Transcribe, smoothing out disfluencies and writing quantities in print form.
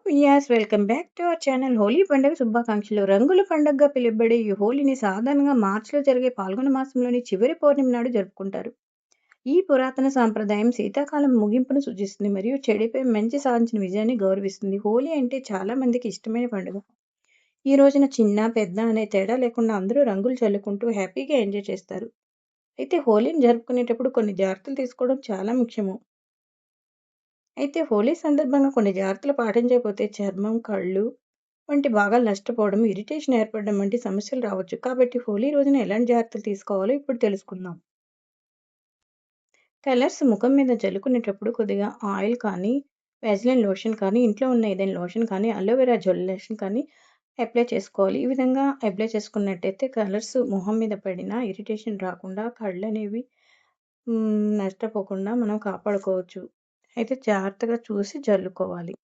Welcome back to our channel. Holi పండుగ శుభాకాంక్షలు. రంగుల పండుగగా పిలువబడే ఈ హోలీని సాధారణంగా మార్చిలో జరిగే పాల్గొన మాసంలోని చివరి పౌర్ణమి నాడు జరుపుకుంటారు. ఈ పురాతన సాంప్రదాయం శీతాకాలం ముగింపును సూచిస్తుంది మరియు చెడుపై మంచి సాధించిన విజయాన్ని గౌరవిస్తుంది. హోలీ అంటే చాలా మందికి ఇష్టమైన పండుగ. ఈ రోజున చిన్న, పెద్ద అనే తేడా లేకుండా అందరూ రంగులు చల్లుకుంటూ హ్యాపీగా ఎంజాయ్ చేస్తారు. అయితే హోలీని జరుపుకునేటప్పుడు కొన్ని జాగ్రత్తలు తీసుకోవడం చాలా ముఖ్యము. అయితే హోలీ సందర్భంగా కొన్ని జాగ్రత్తలు పాటించకపోతే చర్మం, కళ్ళు వంటి భాగాలు నష్టపోవడం, ఇరిటేషన్ ఏర్పడడం వంటి సమస్యలు రావచ్చు. కాబట్టి హోలీ రోజున ఎలాంటి జాగ్రత్తలు తీసుకోవాలో ఇప్పుడు తెలుసుకుందాం. కలర్స్ ముఖం మీద జల్లుకునేటప్పుడు కొద్దిగా ఆయిల్ కానీ, వ్యాజ్లైన్ లోషన్ కానీ, ఇంట్లో ఉన్న ఏదైనా లోషన్ కానీ, అలోవెరా జెల్ లోషన్ కానీ అప్లై చేసుకోవాలి. ఈ విధంగా అప్లై చేసుకున్నట్టయితే కలర్స్ మొహం మీద పడినా ఇరిటేషన్ రాకుండా కళ్ళనేవి నష్టపోకుండా మనం కాపాడుకోవచ్చు. అయితే జాగ్రత్తగా చూసి జల్లుకోవాలి.